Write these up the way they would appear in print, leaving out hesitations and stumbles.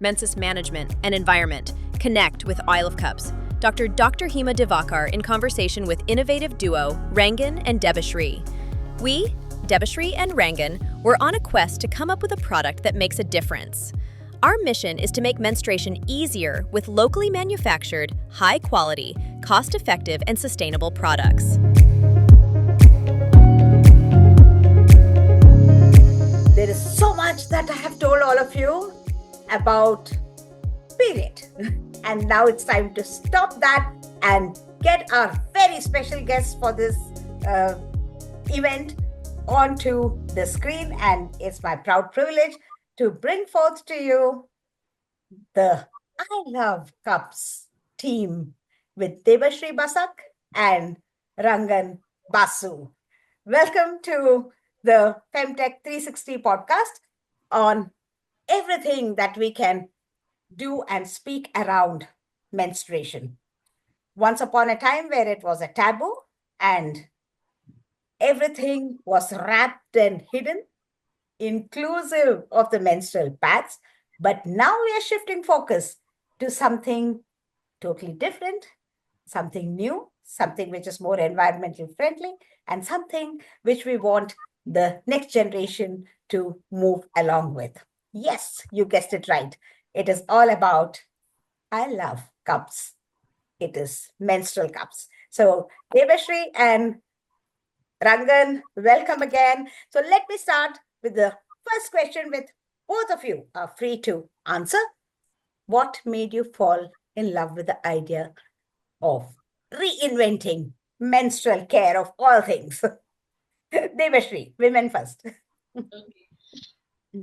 menses management, and environment connect with Isle of Cups. Dr. Hema Divakar in conversation with innovative duo Rangan and Debashri. We, Debashri and Rangan, were on a quest to come up with a product that makes a difference. Our mission is to make menstruation easier with locally manufactured, high-quality, cost-effective, and sustainable products. There is so much that I have told all of you about period. And now it's time to stop that and get our very special guest for this event onto the screen. And it's my proud privilege to bring forth to you the I Love Cups team with Debashri Basak and Rangan Basu. Welcome to the Femtech 360 podcast on everything that we can do and speak around menstruation. Once upon a time where it was a taboo and everything was wrapped and hidden, inclusive of the menstrual pads, but now we are shifting focus to something totally different, something new, something which is more environmentally friendly, and something which we want the next generation to move along with. Yes, you guessed it right. It is all about I Love Cups. It is menstrual cups. So Debashri and Rangan, welcome again. So let me start with the first question with both of you are free to answer. What made you fall in love with the idea of reinventing menstrual care of all things? Debashri, women first. Okay.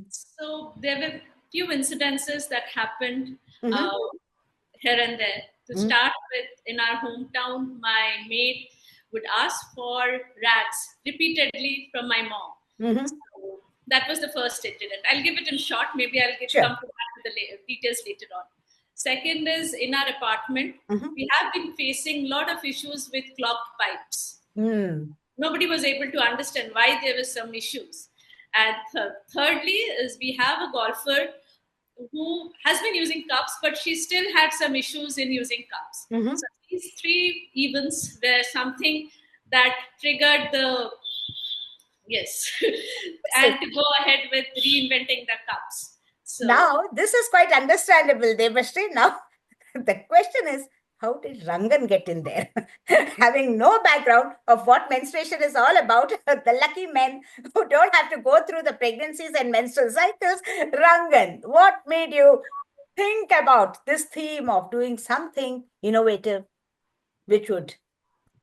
So there were few incidences that happened here and there. To start with, in our hometown, my maid would ask for rags repeatedly from my mom. So that was the first incident. I'll give it in short. Maybe I'll come to that with the details later on. Second is in our apartment, we have been facing a lot of issues with clogged pipes. Nobody was able to understand why there were some issues. And thirdly is we have a golfer who has been using cups, but she still had some issues in using cups. So these three events were something that triggered the and to go ahead with reinventing the cups. So now this is quite understandable, Debashri. Now the question is, how did Rangan get in there? Having no background of what menstruation is all about, the lucky men who don't have to go through the pregnancies and menstrual cycles. Rangan, what made you think about this theme of doing something innovative which would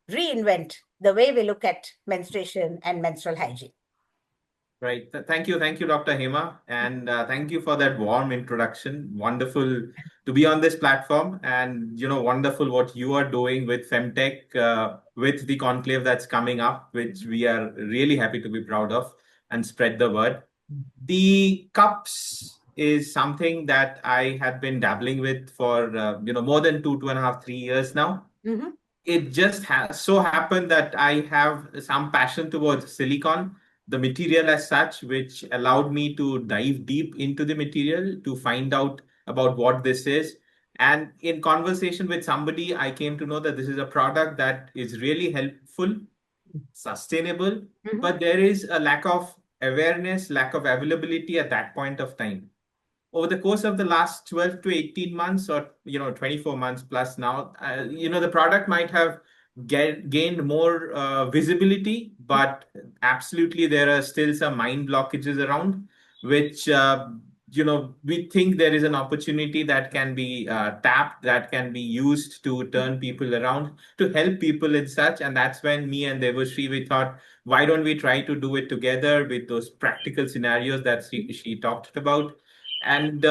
reinvent the way we look at menstruation and menstrual hygiene? Right. Thank you, Dr. Hema. And thank you for that warm introduction. Wonderful to be on this platform and, wonderful what you are doing with Femtech, with the conclave that's coming up, which we are really happy to be proud of and spread the word. The cups is something that I had been dabbling with for, more than 2.5, 3 years now. It just has so happened that I have some passion towards silicone, the material as such, which allowed me to dive deep into the material to find out about what this is. And in conversation with somebody, I came to know that this is a product that is really helpful, sustainable, but there is a lack of awareness, lack of availability at that point of time. Over the course of the last 12 to 18 months or 24 months plus now, the product might have gained more visibility, but absolutely there are still some mind blockages around, which we think there is an opportunity that can be tapped, that can be used to turn people around, to help people in such. And that's when me and Debashri, we thought, why don't we try to do it together with those practical scenarios that she talked about, and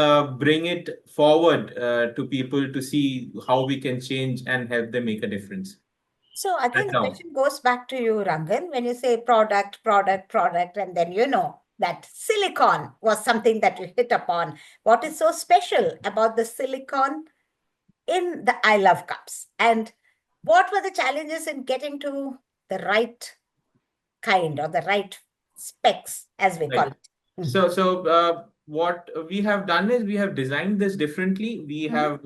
bring it forward to people to see how we can change and help them make a difference. So again, the question goes back to you, Rangan, when you say product, and then that silicone was something that you hit upon. What is so special about the silicone in the I Love Cups? And what were the challenges in getting to the right kind or the right specs, as we call it? So what we have done is we have designed this differently. We have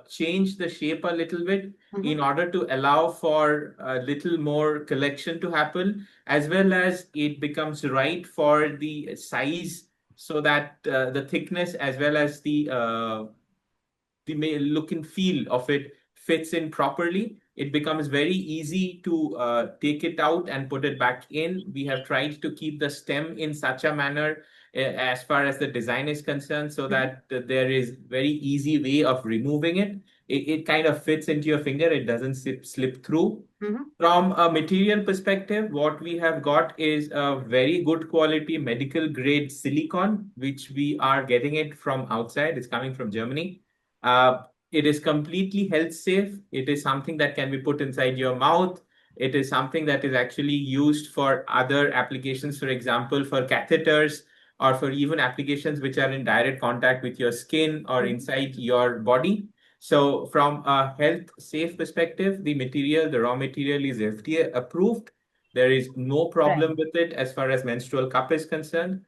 changed the shape a little bit in order to allow for a little more collection to happen, as well as it becomes right for the size, so that the thickness as well as the look and feel of it fits in properly. It becomes very easy to take it out and put it back in. We have tried to keep the stem in such a manner as far as the design is concerned, so that there is very easy way of removing it. It kind of fits into your finger. It doesn't slip through. From a material perspective, what we have got is a very good quality medical grade silicone, which we are getting it from outside. It's coming from Germany. It is completely health safe. It is something that can be put inside your mouth. It is something that is actually used for other applications, for example, for catheters, or for even applications which are in direct contact with your skin or inside your body. So from a health safe perspective, the material, the raw material is FDA approved. There is no problem with it as far as menstrual cup is concerned.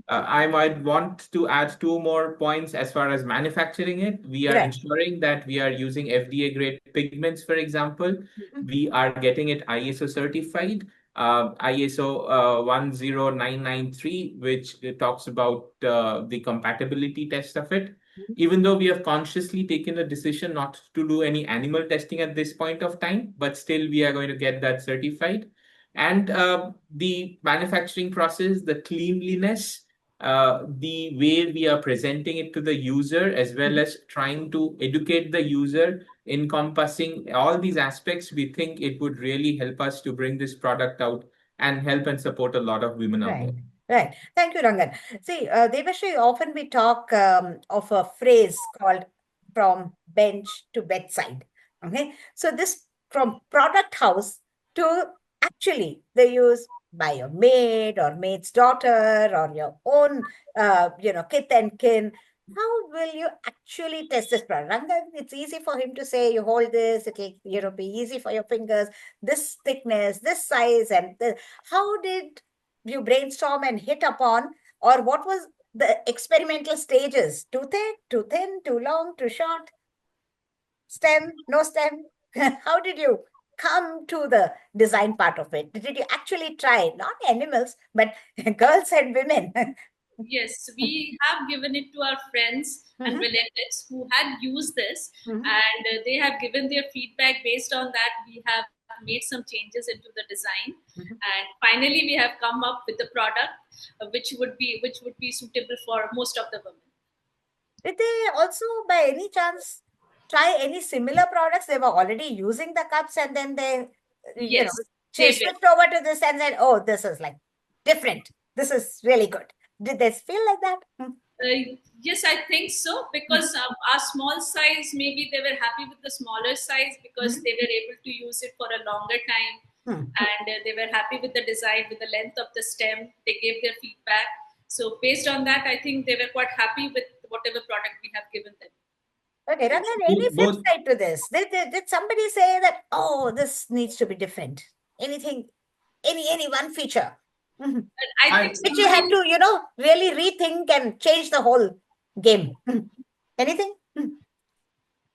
I might want to add two more points as far as manufacturing it. We are ensuring that we are using FDA grade pigments, for example. We are getting it ISO certified, ISO 10993, which talks about the compatibility test of it. Even though we have consciously taken a decision not to do any animal testing at this point of time, but still we are going to get that certified. And the manufacturing process, the cleanliness, the way we are presenting it to the user, as well as trying to educate the user, encompassing all these aspects, we think it would really help us to bring this product out and help and support a lot of women out there. Right. Thank you, Rangan. See, Devashri, often we talk of a phrase called from bench to bedside. Okay. So this from product house to actually they use by your maid or maid's daughter or your own, kith and kin. How will you actually test this product? Rangan, it's easy for him to say, you hold this, it'll, be easy for your fingers, this thickness, this size, and this. How did you brainstorm and hit upon, or what was the experimental stages? Too thick, too thin, too long, too short, stem, no stem? How did you come to the design part of it? Did you actually try, not animals, but girls and women? Yes, we have given it to our friends and relatives who had used this, and they have given their feedback. Based on that, we have made some changes into the design, and finally we have come up with the product which would be suitable for most of the women. Did they also by any chance try any similar products? They were already using the cups and then they switched over to this and said, oh, this is like different, this is really good. Did they feel like that? Yes, I think so, because our small size, maybe they were happy with the smaller size because they were able to use it for a longer time, and they were happy with the design, with the length of the stem. They gave their feedback. So based on that, I think they were quite happy with whatever product we have given them. Okay, Rangan, any flip side to this? Did somebody say that, oh, this needs to be different? Anything, any one feature? I think which you had to, really rethink and change the whole game. Anything?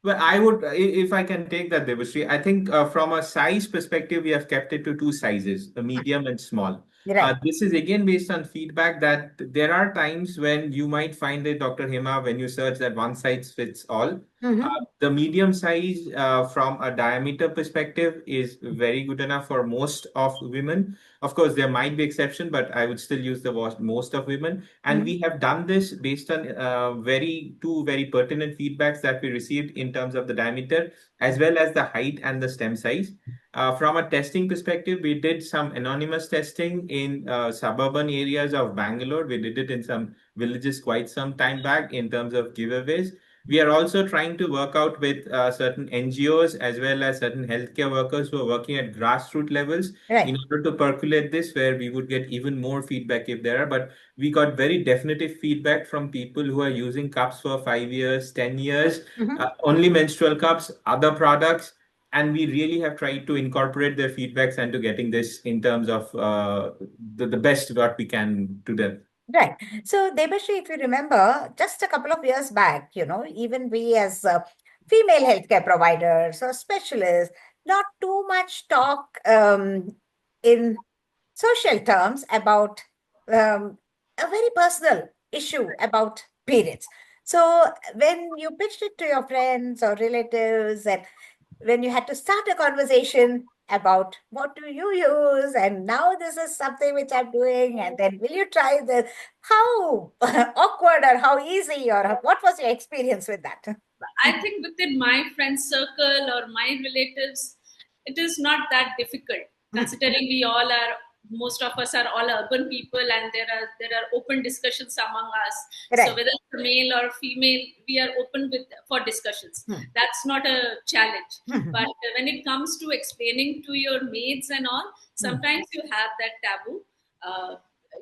Well, I would, if I can take that, Devashri, I think from a size perspective, we have kept it to two sizes, the medium and small. Right. This is again based on feedback that there are times when you might find it, Dr. Hema, when you search that one size fits all. The medium size from a diameter perspective is very good enough for most of women. Of course, there might be exception, but I would still use the most of women. And we have done this based on two very pertinent feedbacks that we received in terms of the diameter, as well as the height and the stem size. From a testing perspective, we did some anonymous testing in suburban areas of Bangalore. We did it in some villages quite some time back in terms of giveaways. We are also trying to work out with certain NGOs as well as certain healthcare workers who are working at grassroots levels in order to percolate this, where we would get even more feedback if there are. But we got very definitive feedback from people who are using cups for 5 years, 10 years, only menstrual cups, other products. And we really have tried to incorporate their feedbacks into getting this in terms of the best what we can to them. Right. So, Debashri, if you remember, just a couple of years back, even we as female healthcare providers or specialists, not too much talk in social terms about a very personal issue about periods. So, when you pitched it to your friends or relatives, and when you had to start a conversation about what do you use, and now this is something which I'm doing, and then will you try this? How awkward or how easy or what was your experience with that? I think within my friend circle or my relatives, it is not that difficult, considering most of us are all urban people, and there are open discussions among us. So Right. whether it's male or female, we are open for discussions. That's not a challenge. But when it comes to explaining to your maids and all, sometimes you have that taboo. Uh,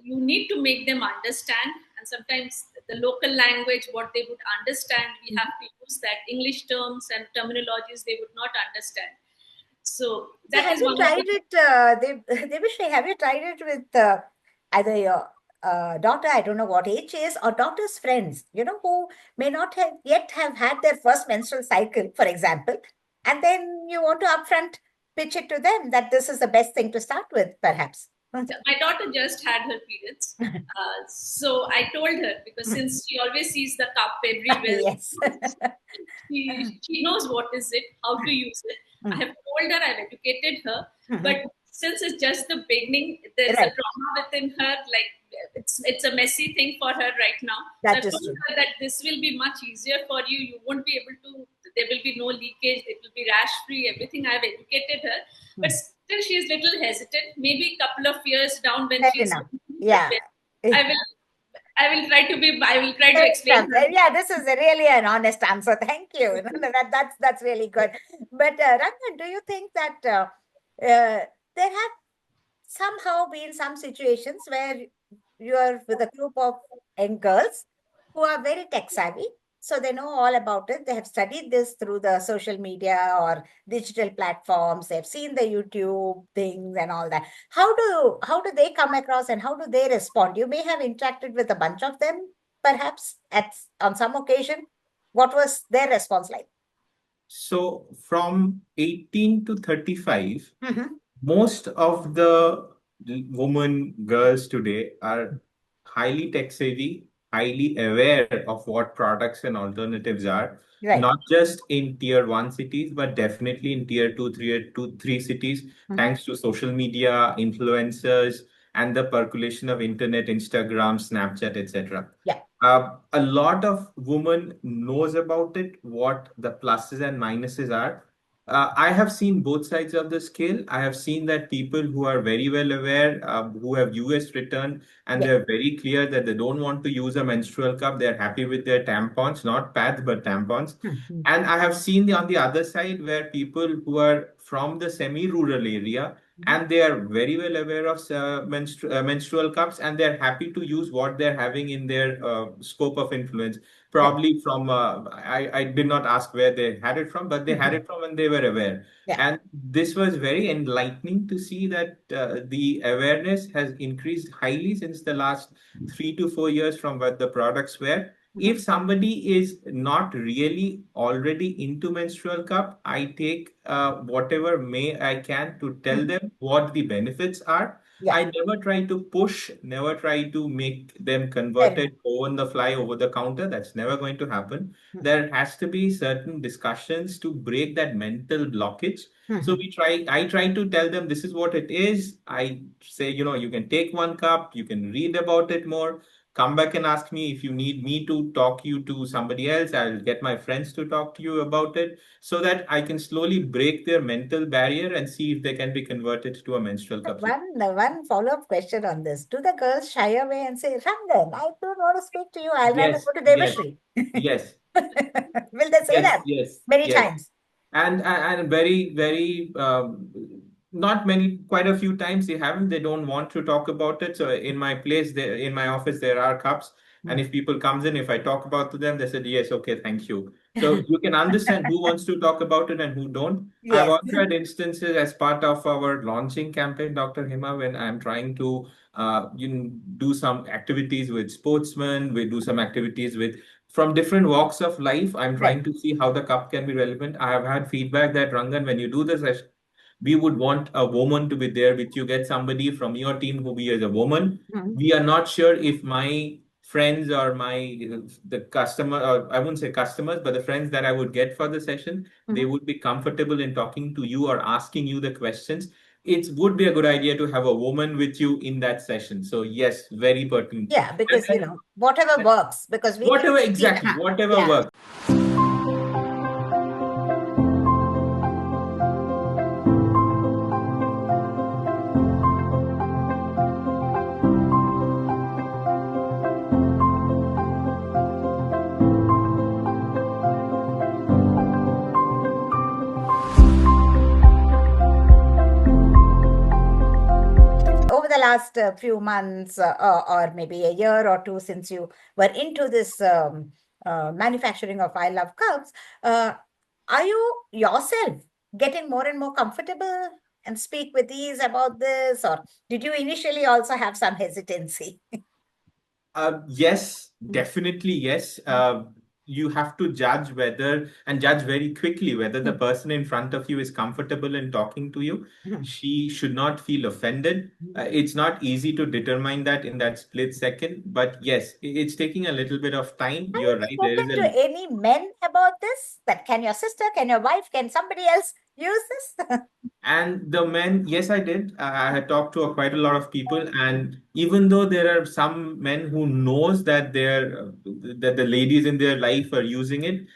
you need to make them understand, and sometimes the local language, what they would understand, we have to use that English terms and terminologies they would not understand. So So that have is you one of tried the. it, Devashri, have you tried it with either your daughter, I don't know what age she is, or daughter's friends, who may not have yet have had their first menstrual cycle, for example, and then you want to upfront pitch it to them that this is the best thing to start with, perhaps. My daughter just had her periods, so I told her, because since she always sees the cup everywhere, Yes. she knows what is it, how to use it. I have told her, I've educated her, but since it's just the beginning, there's a Right. trauma within her. Like it's a messy thing for her right now. So I That is told true. her that this will be much easier for you. You won't be able to. There will be no leakage. It will be rash free. Everything I've educated her, but still she is little hesitant. Maybe a couple of years down when Fair she's enough. Yeah. I will I will try to be. I will try to Fair explain enough. her. Yeah, this is really an honest answer. Thank you. That's really good. But Rangan, do you think that there have somehow been some situations where you're with a group of young girls who are very tech savvy, so they know all about it. They have studied this through the social media or digital platforms. They've seen the YouTube things and all that. How do they come across and how do they respond? You may have interacted with a bunch of them, perhaps on some occasion. What was their response like? So from 18 to 35, Mhm. most of the women, girls today are highly tech savvy, highly aware of what products and alternatives are, Right. not just in tier one cities, but definitely in tier two, three cities, thanks to social media, influencers, and the percolation of internet, Instagram, Snapchat, etc. Yeah. A lot of women knows about it, what the pluses and minuses are. I have seen both sides of the scale. I have seen that people who are very well aware, who have US return, and Yeah. they're very clear that they don't want to use a menstrual cup. They're happy with their tampons, not pads, but tampons. And I have seen on the other side where people who are from the semi-rural area and they are very well aware of menstrual cups and they're happy to use what they're having in their scope of influence, Right. probably from I did not ask where they had it from, but they had it from when they were aware. Yeah. And this was very enlightening to see that the awareness has increased highly since the last 3 to 4 years from what the products were. If somebody is not really already into menstrual cup, I take whatever may I can to tell them what the benefits are. Yeah. I never try to push, never try to make them Fair converted on the fly, over the counter. That's never going to happen. enough. There has to be certain discussions to break that mental blockage. So I try to tell them this is what it is. I say, you can take one cup, you can read about it more, come back and ask me if you need me to talk you to somebody else. I'll get my friends to talk to you about it so that I can slowly break their mental barrier and see if they can be converted to a menstrual cup. One follow-up question on this. Do the girls shy away and say, Rangan, I don't want to speak to you. I'll rather Yes, go to yes, Devashri. yes, Will they say yes, that yes, many yes. times? And very, very, not many, quite a few times they haven't. They don't want to talk about it. So in my place, there, in my office, there are cups. And if people comes in, if I talk about to them, they said, yes, okay, thank you. So you can understand who wants to talk about it and who don't. I've Yes. also had instances as part of our launching campaign, Dr. Hima, when I'm trying to do some activities with sportsmen, we do some activities with from different walks of life. I'm trying to see how the cup can be relevant. I have had feedback that Rangan, when you do the session, we would want a woman to be there with you. Get somebody from your team who be as a woman. We are not sure if my friends or the customer, or I wouldn't say customers, but the friends that I would get for the session, they would be comfortable in talking to you or asking you the questions. It would be a good idea to have a woman with you in that session. So yes, very pertinent. Yeah, because whatever works, because we whatever can exactly, whatever works. Over the last few months or maybe a year or two since you were into this manufacturing of I Love Cups, are you yourself getting more and more comfortable and speak with ease about this, or did you initially also have some hesitancy? Yes, definitely yes. You have to judge judge very quickly whether the person in front of you is comfortable in talking to you. She should not feel offended. It's not easy to determine that in that split second, but yes, it's taking a little bit of time. Have You're you right. There is spoken to any men about this? That can your sister, can your wife, can somebody else use this? And the men, yes, I did. I had talked to quite a lot of people, and even though there are some men who knows that that the ladies in their life are using it,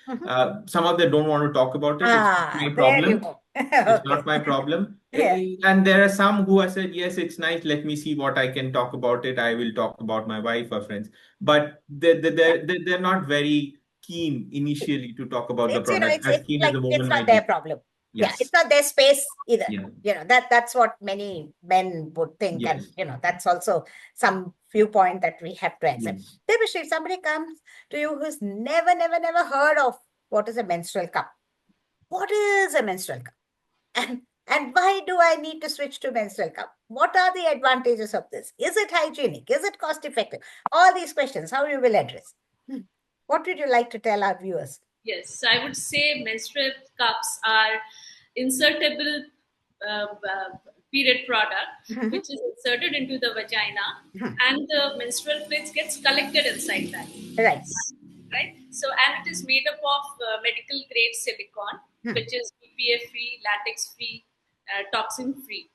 some of them don't want to talk about it. It's not my There you problem. go. It's Okay. not my problem. Yeah. And there are some who have said, yes, it's nice. Let me see what I can talk about it. I will talk about my wife or friends. But they're not very keen initially to talk about the It's product, as it's keen as like a woman it's not might their be. problem. Yeah, Yes. it's not their space either. Yeah. That's what many men would think, and Yes. that's also some viewpoint that we have to accept. Yes. Debashri, if somebody comes to you who's never heard of what is a menstrual cup, what is a menstrual cup, and why do I need to switch to menstrual cup? What are the advantages of this? Is it hygienic? Is it cost effective? All these questions, how you will address. What would you like to tell our viewers? Yes, I would say menstrual cups are insertable period product, which is inserted into the vagina, and the menstrual fluids gets collected inside that. Right. Right. So, and it is made up of medical grade silicone, which is BPA free, latex free, toxin free,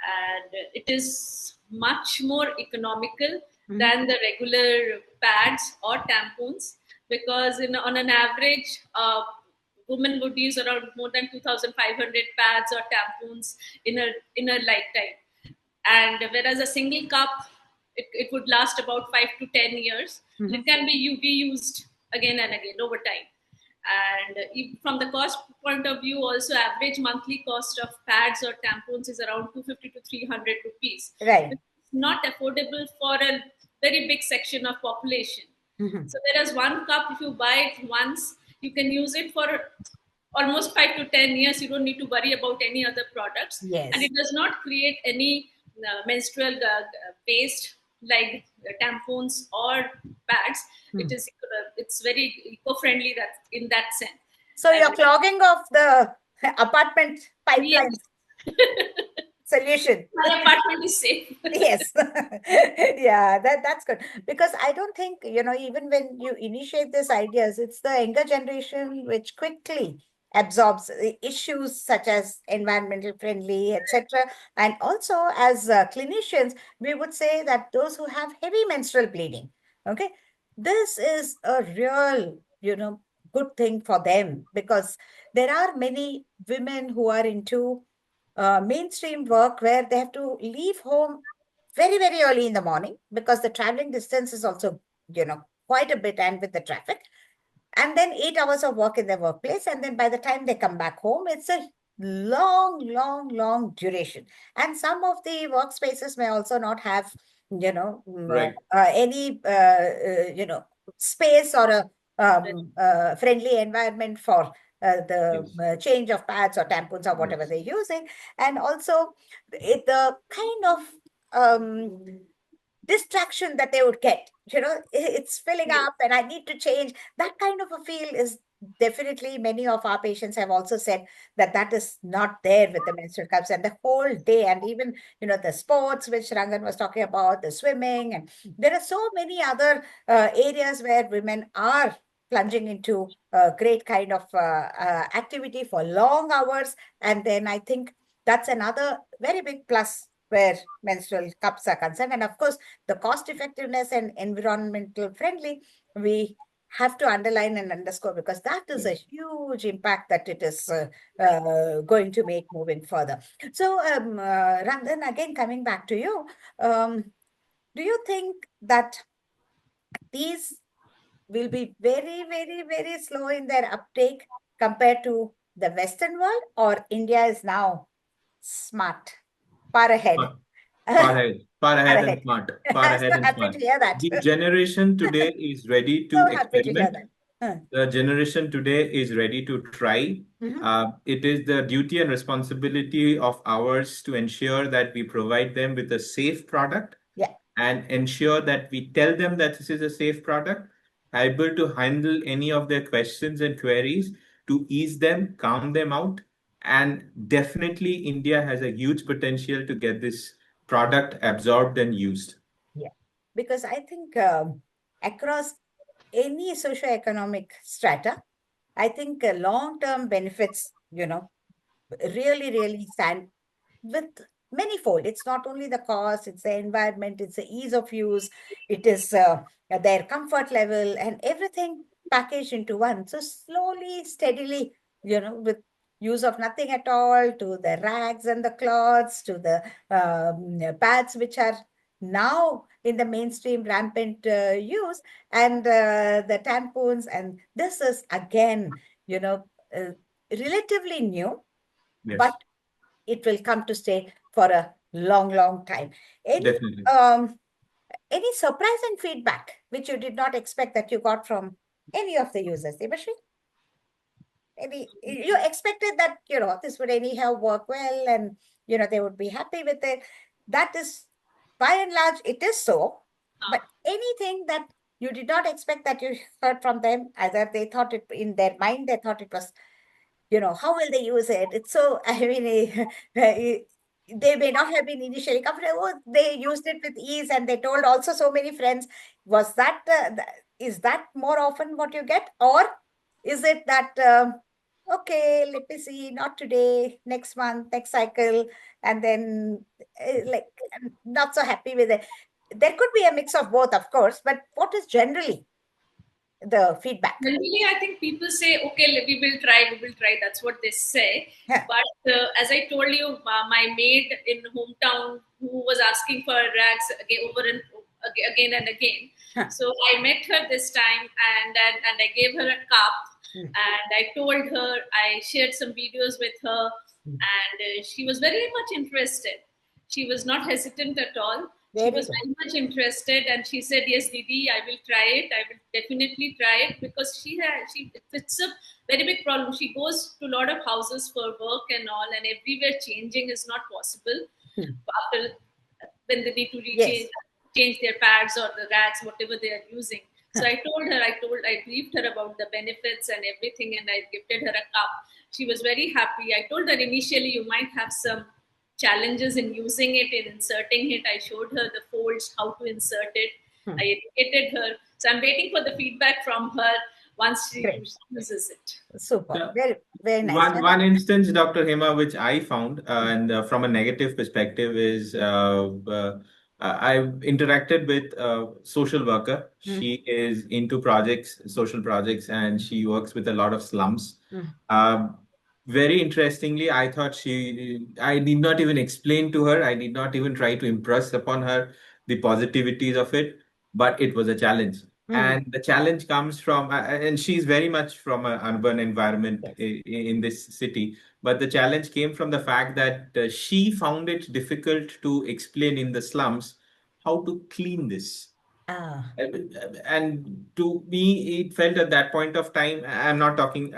and it is much more economical than the regular pads or tampons, because on an average, women would use around more than 2,500 pads or tampons in a lifetime, and whereas a single cup, it would last about 5 to 10 years. It can be reused again and again over time. And from the cost point of view, also average monthly cost of pads or tampons is around 250 to 300 rupees. Right. It's not affordable for a very big section of population. So whereas one cup, if you buy it once, you can use it for almost 5 to 10 years. You don't need to worry about any other products. Yes. And it does not create any menstrual waste like tampons or pads. It's very eco-friendly in that sense. So you're clogging off the apartment pipeline solution. My apartment is safe. Yes. Yeah, that's good. Because I don't think, even when you initiate these ideas, it's the younger generation which quickly absorbs issues such as environmental friendly, etc. And also as clinicians, we would say that those who have heavy menstrual bleeding, okay, this is a real, good thing for them, because there are many women who are into mainstream work where they have to leave home very, very early in the morning, because the traveling distance is also, quite a bit, and with the traffic. And then 8 hours of work in their workplace. And then by the time they come back home, it's a long duration. And some of the workspaces may also not have Right. any space or a friendly environment for the Yes. change of pads or tampons or whatever Yes. they're using. And also the kind of distraction that they would get, it's filling Yes. up and I need to change. That kind of a feel is definitely, many of our patients have also said that that is not there with the menstrual cups, and the whole day, and even the sports which Rangan was talking about, the swimming, and there are so many other areas where women are plunging into a great kind of activity for long hours. And then I think that's another very big plus where menstrual cups are concerned. And of course, the cost effectiveness and environmental friendly, we have to underline and underscore, because that is a Yes. huge impact that it is going to make moving further. So, Rangan, again, coming back to you, do you think that these will be very, very, very slow in their uptake compared to the Western world, or India is now smart, far ahead? Far Far ahead and ahead. smart, far I'm ahead so and happy to smart. hear that. The generation today is ready to So happy to hear experiment. that. Huh. The generation today is ready to try. Mhm. It is the duty and responsibility of ours to ensure that we provide them with a safe product Yeah. and ensure that we tell them that this is a safe product, able to handle any of their questions and queries, to ease them, calm them out. And definitely, India has a huge potential to get this product absorbed and used. Yeah. Because I think across any socioeconomic strata, I think long-term benefits, really, really stand with manifold. It's not only the cost, it's the environment, it's the ease of use, it is their comfort level, and everything packaged into one. So slowly, steadily, with use of nothing at all, to the rags and the cloths, to the pads which are now in the mainstream rampant use, and the tampons. And this is again, uh, relatively new, but Yes, it will come to stay for a long, long time. Any definitely. um, any surprising feedback which you did not expect that you got from any of the users, Debashri? Any, you expected that this would anyhow work well, and they would be happy with it. That is, by and large, it is so. But anything that you did not expect that you heard from them, either they thought it in their mind, they thought it was, how will they use it? It's so, I mean, they may not have been initially comfortable. Oh, they used it with ease, and they told also so many friends. Was that, is that more often what you get? Or is it that, okay, let me see, not today, next month, next cycle, and then like, I'm not so happy with it? There could be a mix of both, of course, but what is generally the feedback? Generally, I think people say, okay, we will try, we will try. That's what they say. Yeah. But as I told you, my maid in hometown who was asking for rags again, again and again. Huh. So I met her this time, and I gave her a cup. And I told her, I shared some videos with her, and she was very much interested. She was not hesitant at all. She Very was good. very much interested, and she said, "Yes, Didi, I will try it. I will definitely try it," because it's a very big problem. She goes to a lot of houses for work and all, and everywhere changing is not possible after when they need to Yes. change their pads or the rags, whatever they are using. So I told her, I briefed her about the benefits and everything, and I gifted her a cup. She was very happy. I told her initially you might have some challenges in using it, in inserting it. I showed her the folds, how to insert it. I educated her. So I'm waiting for the feedback from her once she Great. uses it. Super. Yeah. Very, very nice. One instance, Dr. Hema, which I found, and from a negative perspective, is I've interacted with a social worker. She is into projects, social projects, and she works with a lot of slums. Very interestingly, I thought I did not even explain to her, I did not even try to impress upon her the positivities of it, but it was a challenge. And the challenge comes from, and she's very much from an urban environment in this city. But the challenge came from the fact that she found it difficult to explain in the slums how to clean this. Ah, And to me, it felt at that point of time, I'm talking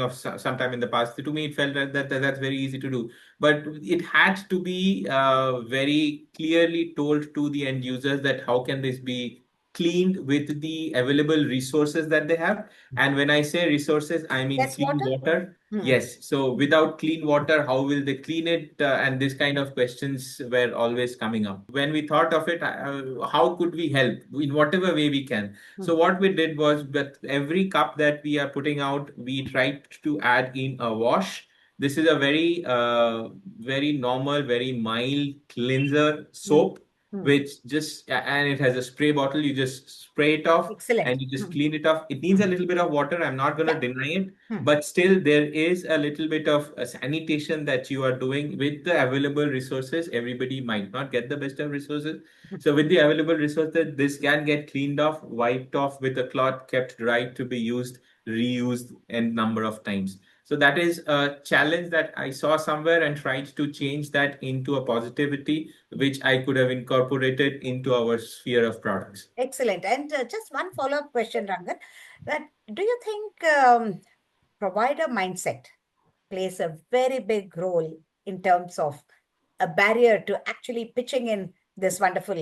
of some time in the past. To me, it felt that's very easy to do. But it had to be very clearly told to the end users that how can this be cleaned with the available resources that they have. And when I say resources, I mean that's clean water. water. Hmm. Yes. So without clean water, how will they clean it? And this kind of questions were always coming up. When we thought of it, how could we help in whatever way we can? Hmm. So what we did was that every cup that we are putting out, we tried to add in a wash. This is a very normal, very mild cleanser Hmm. soap, Hmm. which just, and it has a spray bottle. You just spray it off Excellent. and you just Hmm. clean it off. It needs a little bit of water. I'm not going to Yeah. deny it, Hmm. but still there is a little bit of sanitation that you are doing with the available resources. Everybody might not get the best of resources. So with the available resources, this can get cleaned off, wiped off with a cloth, kept dry to be used, reused n number of times. So that is a challenge that I saw somewhere and tried to change that into a positivity, which I could have incorporated into our sphere of products. Excellent. And just one follow-up question, Rangan. That do you think provider mindset plays a very big role in terms of a barrier to actually pitching in this wonderful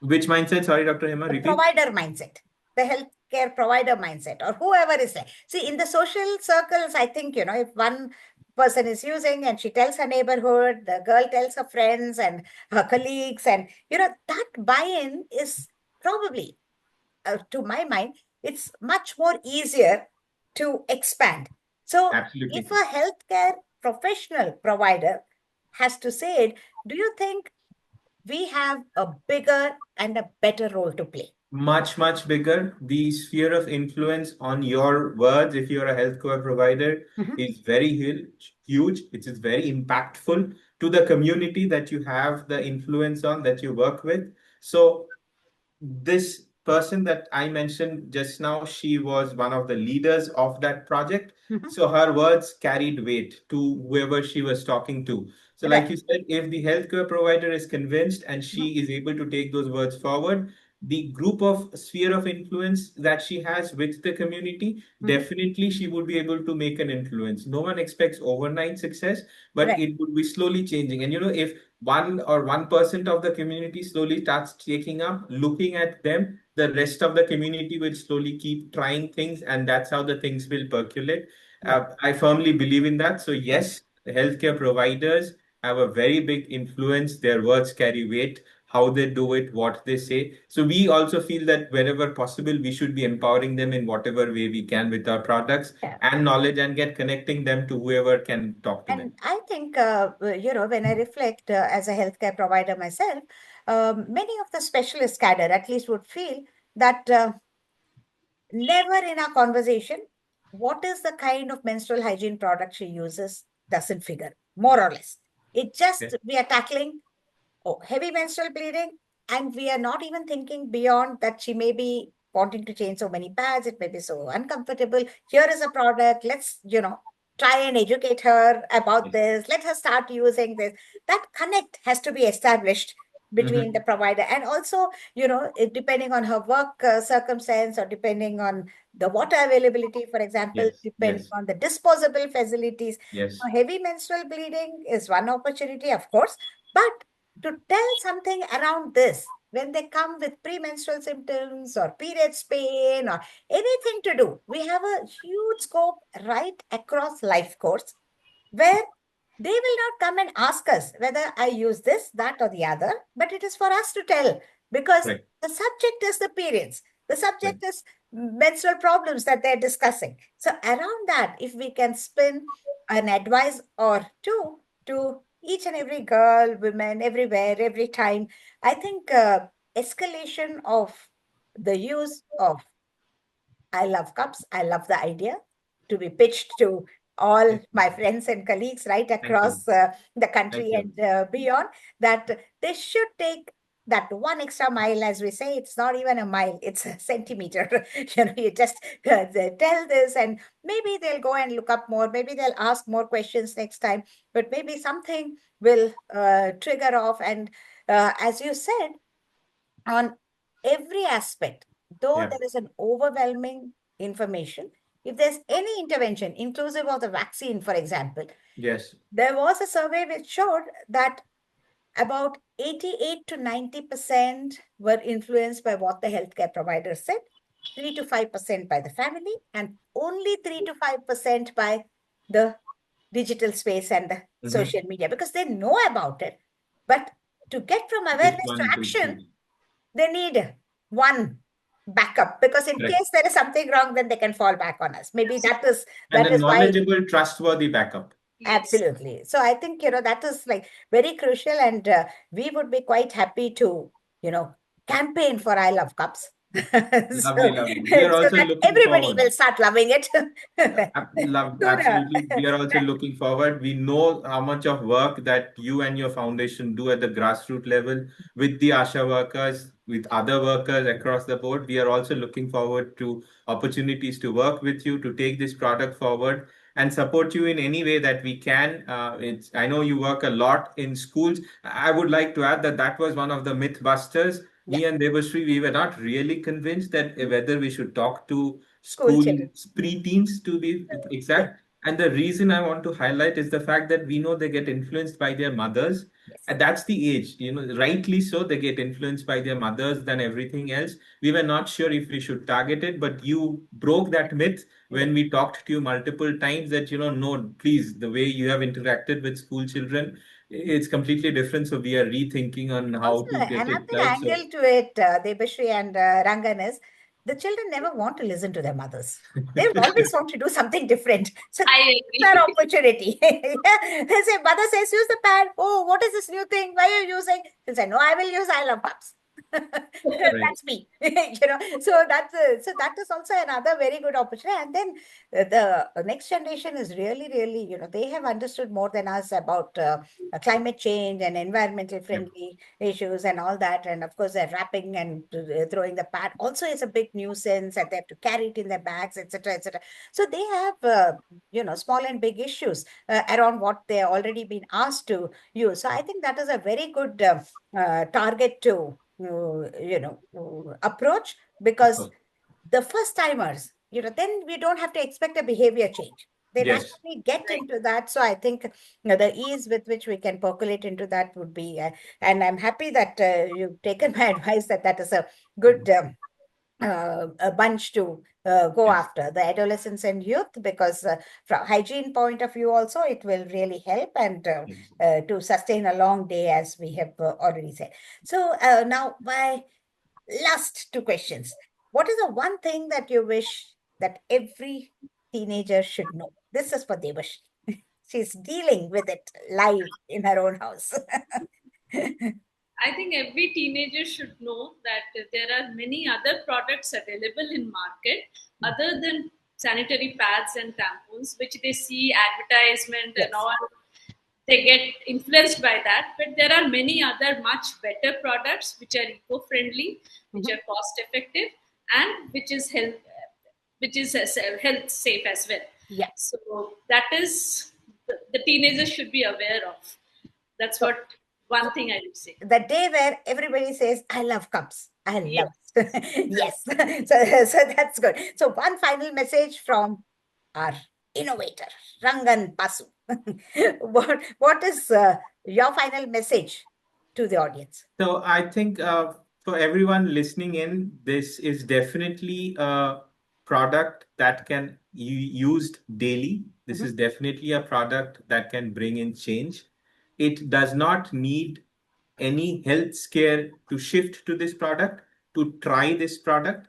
Which mindset? Sorry, Dr. Hema, the repeat. provider mindset, the healthcare provider mindset, or whoever is there. See, in the social circles, I think, if one person is using and she tells her neighborhood, the girl tells her friends and her colleagues, and, that buy-in is probably, to my mind, it's much more easier to expand. So if Absolutely. a healthcare professional provider has to say it, do you think we have a bigger and a better role to play? Much, much bigger. The sphere of influence on your words, if you're a healthcare provider, Mhm. is very huge. It is very impactful to the community that you have the influence on, that you work with. So this person that I mentioned just now, she was one of the leaders of that project. Mhm. So her words carried weight to whoever she was talking to. So, like Right. you said, if the healthcare provider is convinced and Mhm. she is able to take those words forward, the group of sphere of influence that she has with the community, Mhm. definitely she would be able to make an influence. No one expects overnight success, but Right. it would be slowly changing. And if 1% of the community slowly starts taking up, looking at them, the rest of the community will slowly keep trying things, and that's how the things will percolate. Right. I firmly believe in that. So yes, healthcare providers have a very big influence. Their words carry weight, how they do it, what they say. So we also feel that wherever possible, we should be empowering them in whatever way we can with our products Yeah. and knowledge, and get connecting them to whoever can talk to them. And I think, when I reflect as a healthcare provider myself, many of the specialist cadre at least would feel that never in our conversation, what is the kind of menstrual hygiene product she uses doesn't figure, more or less. It just, Okay. we are tackling heavy menstrual bleeding, and we are not even thinking beyond that she may be wanting to change so many pads, it may be so uncomfortable. Here is a product, let's, try and educate her about this. Let her start using this. That connect has to be established between the Mhm. provider and also, depending on her work circumstance, or depending on the water availability, for example, Yes, depending yes, on the disposable facilities. yes. Heavy menstrual bleeding is one opportunity, of course, but to tell something around this when they come with premenstrual symptoms or periods pain or anything to do. We have a huge scope right across life course where they will not come and ask us whether I use this, that, or the other, but it is for us to tell because Right, the subject is the periods. The right. subject is menstrual problems that they're discussing. So, around that, if we can spin an advice or two to each and every girl, women, everywhere, every time, I think escalation of the use of I love cups. I love the idea to be pitched to all Yes, my friends and colleagues right thank you. across the Thank country you. and beyond, that they should take that one extra mile, as we say. It's not even a mile, it's a centimeter. You just they tell this, and maybe they'll go and look up more. Maybe they'll ask more questions next time, but maybe something will trigger off. And as you said, on every aspect, though Yeah. there is an overwhelming information. If there's any intervention, inclusive of the vaccine, for example, Yes. there was a survey which showed that about 88 to 90% were influenced by what the healthcare provider said, 3 to 5% by the family, and only 3 to 5% by the digital space and the social media, because they know about it. But to get from Which awareness to one to action, choose? they need one backup, because in Correct. case there is something wrong, then they can fall back on us. Maybe that is And a why. knowledgeable, trustworthy backup. Yes. Absolutely. So I think, that is like very crucial, and we would be quite happy to, campaign for I Love Cups. Lovely, lovely. We are So also that looking everybody forward. will start loving it. Sooner. Absolutely. We are also looking forward. We know how much of work that you and your foundation do at the grassroots level with the ASHA workers, with other workers across the board. We are also looking forward to opportunities to work with you to take this product forward and support you in any way that we can. I know you work a lot in schools. I would like to add that that was one of the myth busters. Yeah. Me and Debashri, we were not really convinced that whether we should talk to School school children. preteens to be exact. And the reason I want to highlight is the fact that we know they get influenced by their mothers. Yes. And that's the age, rightly so, they get influenced by their mothers than everything else. We were not sure if we should target it, but you broke that myth when we talked to you multiple times that, no, please, the way you have interacted with school children, it's completely different. So we are rethinking on how Also, to get it another right. So angle to it, Debashri and Rangan, is the children never want to listen to their mothers. They always want to do something different. So I it's agree. their opportunity. Yeah. They say, mother says, use the pad. Oh, what is this new thing? Why are you using? They say, no, I will use I Love Pups. That's me. So that is also another very good opportunity. And then the next generation is really, really, they have understood more than us about climate change and environmental friendly issues and all that. And of course, they're wrapping and throwing the pad also is a big nuisance, and they have to carry it in their bags, etc., etc. So they have, small and big issues around what they already been asked to use. So I think that is a very good target to approach, because the first timers, then we don't have to expect a behavior change. They yes, naturally get into that. So I think the ease with which we can percolate into that would be, and I'm happy that you've taken my advice that is a good a bunch to go yes, after the adolescents and youth, because from hygiene point of view also it will really help, and yes. to sustain a long day, as we have already said. So now my last two questions. What is the one thing that you wish that every teenager should know? This is for Devash. She's dealing with it live in her own house. I think every teenager should know that there are many other products available in market other than sanitary pads and tampons, which they see advertisement Yes. and all. They get influenced by that, but there are many other much better products which are eco-friendly, which are cost-effective, and which is health safe as well. Yeah. So that is the teenagers should be aware of. That's what one thing I would say. The day where everybody says, I love cups. I Yes. love yes. So that's good. So one final message from our innovator, Rangan Basu. What is your final message to the audience? So I think for everyone listening in, this is definitely a product that can be used daily. This is definitely a product that can bring in change. It does not need any health scare to shift to this product, to try this product.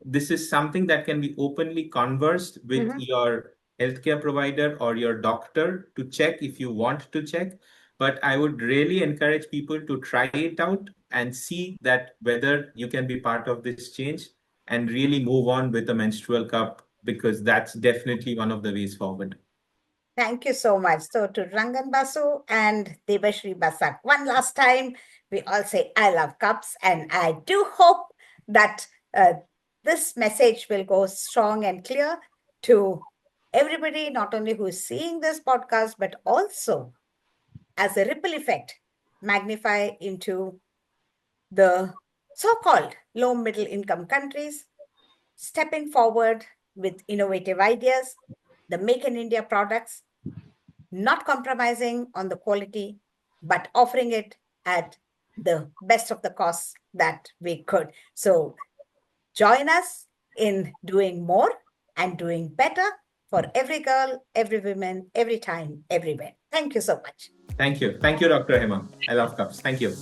This is something that can be openly conversed with your healthcare provider or your doctor to check if you want to check. But I would really encourage people to try it out and see that whether you can be part of this change and really move on with the menstrual cup, because that's definitely one of the ways forward. Thank you so much. So to Rangan Basu and Devashri Basak, one last time, we all say, I love cups. And I do hope that this message will go strong and clear to everybody, not only who is seeing this podcast, but also as a ripple effect, magnify into the so-called low middle income countries stepping forward with innovative ideas, the Make in India products, not compromising on the quality, but offering it at the best of the costs that we could. So join us in doing more and doing better for every girl, every woman, every time, everywhere. Thank you so much. Thank you. Thank you, Dr. Hema. I love cups. Thank you.